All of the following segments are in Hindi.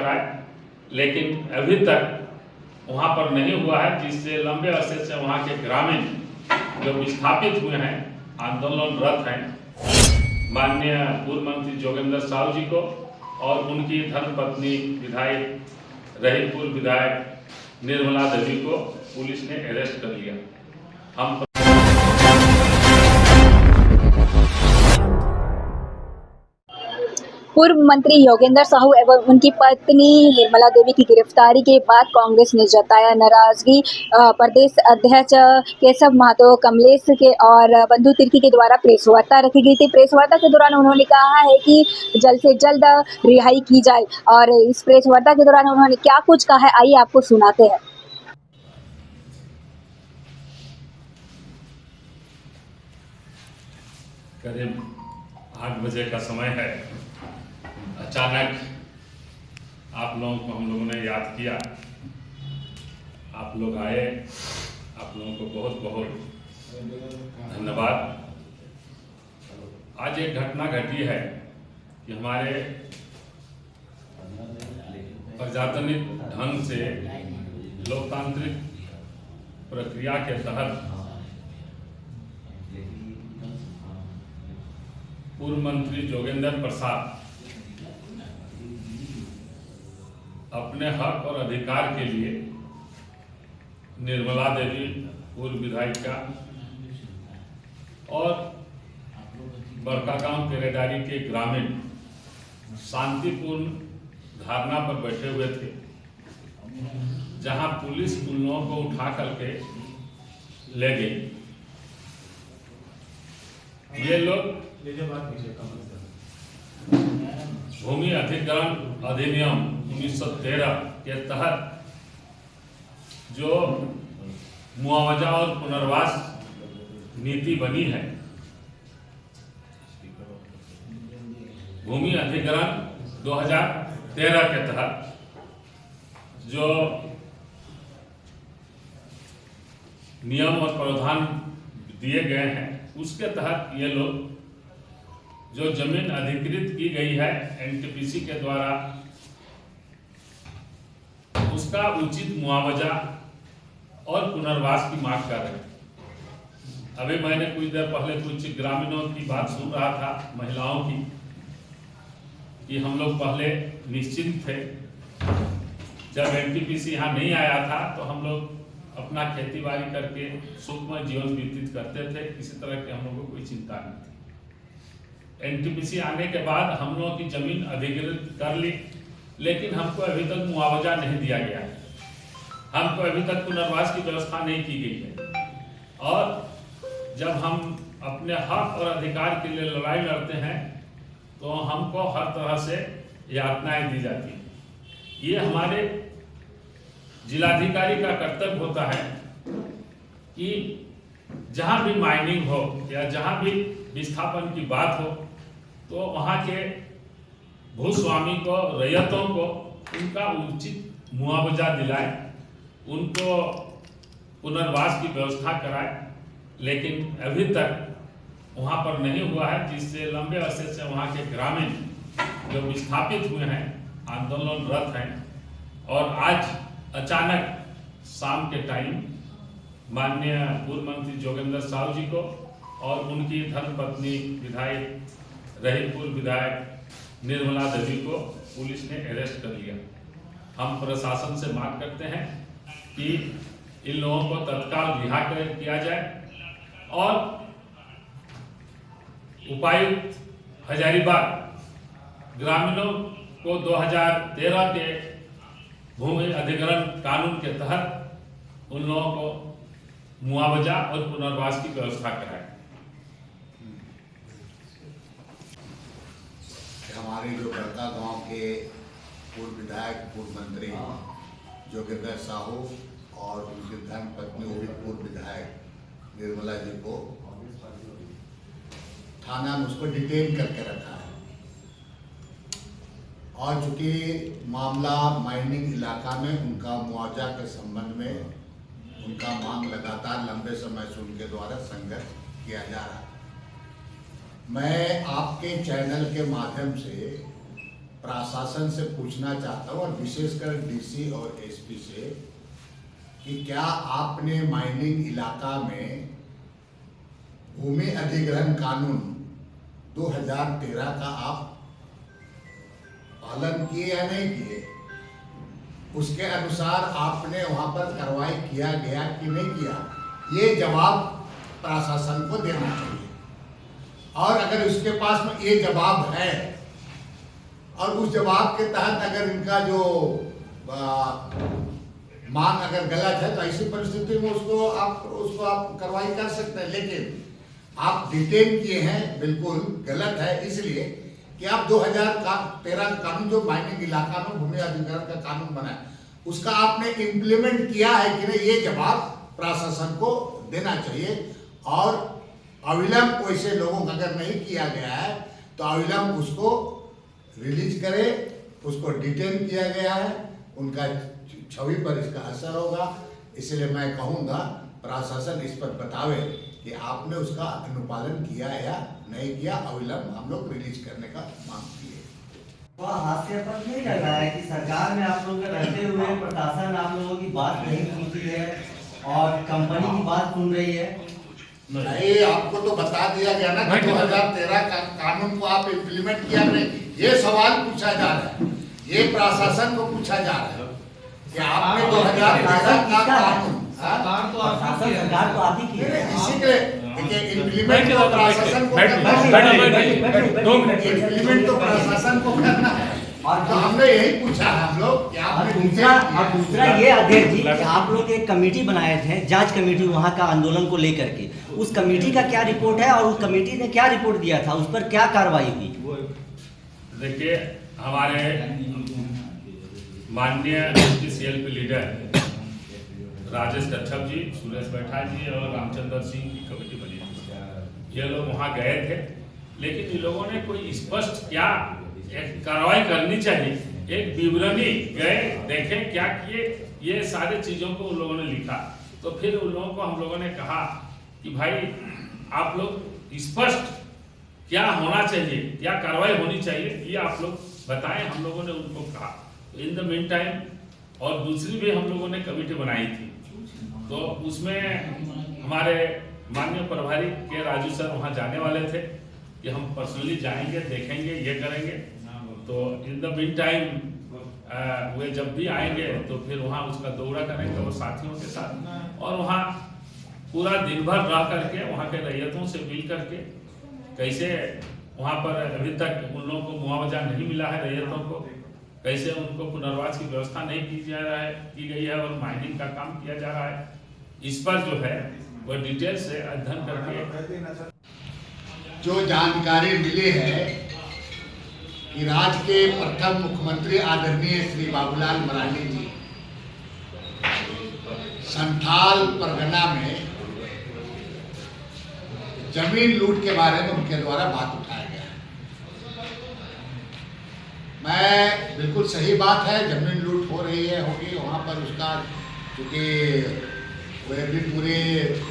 कराए, लेकिन अभी तक वहाँ पर नहीं हुआ है, जिससे लंबे अरसे से वहाँ के ग्रामीण जो विस्थापित हुए हैं, आंदोलनरत हैं, माननीय पूर्व मंत्री जोगेंद्र साहू जी को और उनकी धर्मपत्नी विधायक रही पूर्व विधायक निर्मला देवी को पुलिस ने अरेस्ट कर लिया। हम पूर्व मंत्री योगेंद्र साहू एवं उनकी पत्नी निर्मला देवी की गिरफ्तारी के बाद कांग्रेस ने जताया नाराजगी। प्रदेश अध्यक्ष केशव महतो, कमलेश के और बंधु तिर्की के द्वारा प्रेस वार्ता रखी गई थी। प्रेस वार्ता के दौरान उन्होंने कहा है कि जल्द से जल्द रिहाई की जाए, और इस प्रेस वार्ता के दौरान उन्होंने क्या कुछ कहा है, आइए आपको सुनाते हैं। करीब 8 बजे का समय है। अचानक आप लोगों को हम लोगों ने याद किया, आप लोग आए, आप लोगों को बहुत बहुत धन्यवाद। आज एक घटना घटी है कि हमारे प्रजातांत्रिक ढंग से लोकतांत्रिक प्रक्रिया के तहत पूर्व मंत्री जोगेंद्र प्रसाद अपने हक और अधिकार के लिए निर्मला देवी पूर्व विधायिका और बड़कागांव केरेडारी के ग्रामीण शांतिपूर्ण धारणा पर बैठे हुए थे, जहां पुलिस उन लोगों को उठा करके ले गई। ये लोग भूमि अधिग्रहण अधिनियम 1913 के तहत जो मुआवजा और पुनर्वास नीति बनी है, भूमि अधिग्रहण 2013 के तहत जो नियम और प्रावधान दिए गए हैं, उसके तहत ये लोग जो जमीन अधिकृत की गई है एनटीपीसी के द्वारा, उसका उचित मुआवजा और पुनर्वास की मांग कर रहे हैं। अभी मैंने कुछ देर पहले कुछ ग्रामीणों की बात सुन रहा था, महिलाओं की, कि हम लोग पहले निश्चिंत थे, जब एनटीपीसी यहाँ नहीं आया था तो हम लोग अपना खेती बाड़ी करके सुखमय जीवन व्यतीत करते थे, किसी तरह की हम लोगों को कोई चिंता नहीं थी। एनटीपीसी आने के बाद हम लोगों की जमीन अधिकृत कर ली, लेकिन हमको अभी तक मुआवजा नहीं दिया गया है, हमको अभी तक पुनर्वास की व्यवस्था नहीं की गई है। और जब हम अपने हक और अधिकार के लिए लड़ाई लड़ते हैं तो हमको हर तरह से यातनाएं दी जाती हैं। ये हमारे जिलाधिकारी का कर्तव्य होता है कि जहां भी माइनिंग हो या जहां भी विस्थापन की बात हो, तो वहां के भूस्वामी को, रैयतों को उनका उचित मुआवजा दिलाए, उनको पुनर्वास की व्यवस्था कराए, लेकिन अभी तक वहां पर नहीं हुआ है, जिससे लंबे अरसे से वहां के ग्रामीण जो विस्थापित हुए हैं, आंदोलनरत हैं, और आज अचानक शाम के टाइम माननीय पूर्व मंत्री जोगेंद्र साहू जी को और उनकी धर्मपत्नी विधायक रही पूर्व विधायक निर्मला देवी को पुलिस ने अरेस्ट कर लिया। हम प्रशासन से मांग करते हैं कि इन लोगों को तत्काल रिहा किया जाए और उपायुक्त हजारीबाग ग्रामीणों को 2013 के भूमि अधिग्रहण कानून के तहत उन लोगों को मुआवजा और पुनर्वास की व्यवस्था कराए। हमारे जो बड़कागांव के पूर्व विधायक, पूर्व मंत्री जोगेंद्र साहू और उनकी धर्मपत्नी वो भी पूर्व विधायक निर्मला जी को थाना में उसको डिटेन करके रखा है, और चूंकि मामला माइनिंग इलाका में उनका मुआवजा के संबंध में उनका मांग लगातार लंबे समय से उनके द्वारा संघर्ष किया जा रहा है। मैं आपके चैनल के माध्यम से प्रशासन से पूछना चाहता हूँ, और विशेषकर डीसी और एसपी से, कि क्या आपने माइनिंग इलाका में भूमि अधिग्रहण कानून 2013 का आप पालन किए या नहीं किए? उसके अनुसार आपने वहां पर कार्रवाई किया गया कि नहीं किया? ये जवाब प्रशासन को देना चाहिए। और अगर उसके पास में ये जवाब है और उस जवाब के तहत अगर इनका जो मांग अगर गलत है, तो ऐसी परिस्थिति में उसको आप कार्रवाई कर सकते हैं। लेकिन आप डिटेन किए हैं, बिल्कुल गलत है, इसलिए कि आप 2013 का कानून जो माइनिंग इलाका में भूमि अधिग्रहण का कानून बना है, उसका आपने इम्प्लीमेंट किया है कि नहीं, ये जवाब प्रशासन को देना चाहिए। और अविलंब वैसे लोगों का अगर नहीं किया गया है तो अविलंब उसको रिलीज करे। उसको डिटेन किया गया है, उनका छवि पर इसका असर होगा। इसलिए मैं कहूँगा प्रशासन इस पर बतावे कि आपने उसका अनुपालन किया या नहीं किया। अविलंब हम लोग रिलीज करने का मांग किए। वह हास्यास्पद नहीं लग रहा है कि सरकार में आप लोग रहते हुए प्रशासन आप लोगों की बात नहीं सुनती है और कंपनी की बात सुन रही है? नहीं, आपको तो बता दिया गया ना कि 2013 का कानून को आप इम्प्लीमेंट किया नहीं। ये सवाल पूछा जा रहा है, ये प्रशासन को पूछा जा रहा है कि आपने 2013 का कानून सरकार तो आप ही की है। इसी के देखिए इम्प्लीमेंट तो प्रशासन को करना है, इम्प्लीमेंट तो प्रशासन को करना है। और तो हमने यही पूछा हम लोग कि आपने दूसरा ये अध्यक्ष जी कि आप लोग एक कमेटी बनाए थे, जांच कमेटी वहाँ का आंदोलन को लेकर के, उस कमेटी का क्या रिपोर्ट है और उस कमेटी ने क्या रिपोर्ट दिया था, उस पर क्या कार्रवाई हुई? देखिए, हमारे माननीय CLP लीडर राजेश कच्छप जी, सुरेश बैठा जी और रामचंद्र सिंह की कमेटी बनी थी। ये लोग वहाँ गए थे, लेकिन इन लोगों ने कोई स्पष्ट क्या एक कार्रवाई करनी चाहिए, एक विवरणी गए देखे क्या किए, ये सारे चीजों को उन लोगों ने लिखा। तो फिर उन लोगों को हम लोगों ने कहा कि भाई आप लोग स्पष्ट क्या होना चाहिए, क्या कार्रवाई होनी चाहिए, ये आप लोग बताएं। हम लोगों ने उनको कहा। इन द मीन टाइम और दूसरी भी हम लोगों ने कमेटी बनाई थी, तो उसमें हमारे माननीय प्रभारी के राजू सर वहाँ जाने वाले थे कि हम पर्सनली जाएंगे, देखेंगे, ये करेंगे। तो इन द मीन टाइम वे जब भी आएंगे तो फिर वहाँ उसका दौरा करेंगे और साथियों के साथ, और वहाँ पूरा दिन भर रह करके वहाँ के रैयतों से मिल करके कैसे वहाँ पर अभी तक उन लोगों को मुआवजा नहीं मिला है, रैयतों को कैसे उनको पुनर्वास की व्यवस्था नहीं की गई है और माइनिंग का काम किया जा रहा है, इस पर जो है वह डिटेल से अध्ययन करके जो जानकारी मिली है कि राज्य के प्रथम मुख्यमंत्री आदरणीय श्री बाबूलाल मरांडी जी संथाल परगना में जमीन लूट के बारे में उनके द्वारा बात उठाया गया है। मैं बिल्कुल सही बात है, जमीन लूट हो रही है, होगी वहाँ पर उसका, क्योंकि वे भी पूरे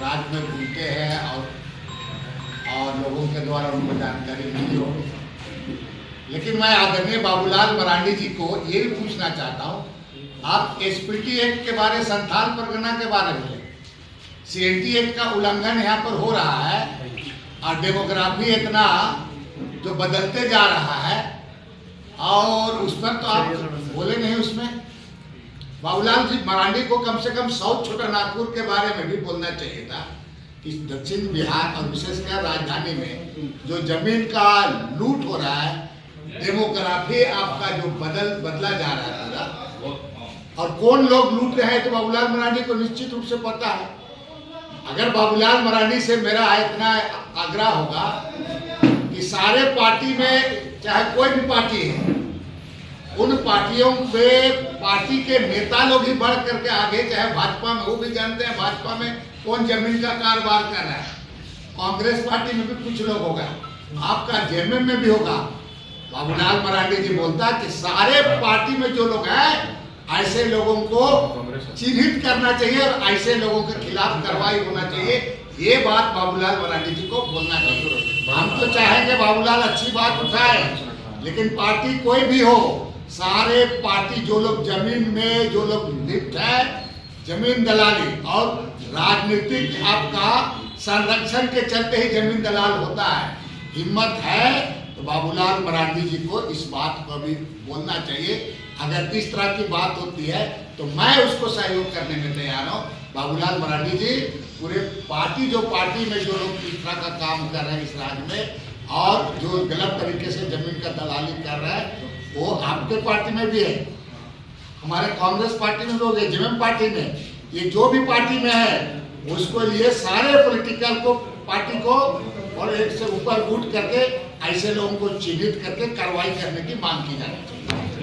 राज्य में घूमते हैं और लोगों के द्वारा उनको जानकारी मिली हो। लेकिन मैं आदरणीय बाबूलाल मरांडी जी को ये भी पूछना चाहता हूँ, आप SPT एक्ट के बारे, संथाल परगना के बारे में, CNT एक्ट का उल्लंघन यहाँ पर हो रहा है और डेमोग्राफी इतना जो बदलते जा रहा है और उस पर तो आप बोले नहीं। उसमें बाबूलाल जी मरांडी को कम से कम साउथ छोटा नागपुर के बारे में भी बोलना चाहिए था कि दक्षिण बिहार और विशेषकर राजधानी में जो जमीन का लूट हो रहा है, डेमोग्राफी आपका जो बदला जा रहा है पूरा, और कौन लोग लूट रहे हैं तो बाबूलाल मरांडी को निश्चित रूप से पता है। अगर बाबूलाल मरांडी से मेरा इतना आग्रह होगा कि सारे पार्टी में चाहे कोई भी पार्टी है, उन पार्टियों पे पार्टी के नेता लोग ही बढ़ करके आगे, चाहे भाजपा में, वो भी जानते हैं भाजपा में कौन जमीन का कारोबार कर रहा है, कांग्रेस पार्टी में भी कुछ लोग होगा, आपका JMM में भी होगा। बाबूलाल मरांडी जी बोलता कि सारे पार्टी में जो लोग हैं ऐसे लोगों को चिन्हित करना चाहिए और ऐसे लोगों के खिलाफ कार्रवाई होना चाहिए। ये बात बाबूलाल मरांडी जी को बोलना चाहिए। हम तो चाहेंगे बाबूलाल अच्छी बात उठाए, लेकिन पार्टी कोई भी हो, सारे पार्टी जो लोग जमीन में जो लोग लिप्त है, जमीन दलाली और राजनीतिक आपका संरक्षण के चलते ही जमीन दलाल होता है। हिम्मत है तो बाबूलाल मरांडी जी को इस बात को भी बोलना चाहिए। अगर इस तरह की बात होती है तो मैं उसको सहयोग करने में तैयार हूँ। बाबूलाल मरांडी जी, पूरे पार्टी में जो लोग इस तरह का काम कर रहे हैं इस राज्य में और जो गलत तरीके से जमीन का दलाली कर रहा है, वो आपके पार्टी में भी है, हमारे कांग्रेस पार्टी में लोग है, जेएमएम पार्टी में, ये जो भी पार्टी में है उसको लिए सारे पॉलिटिकल को पार्टी को और एक से ऊपर उठ करके ऐसे लोगों को चिन्हित करके कार्रवाई करने की मांग की जानी चाहिए।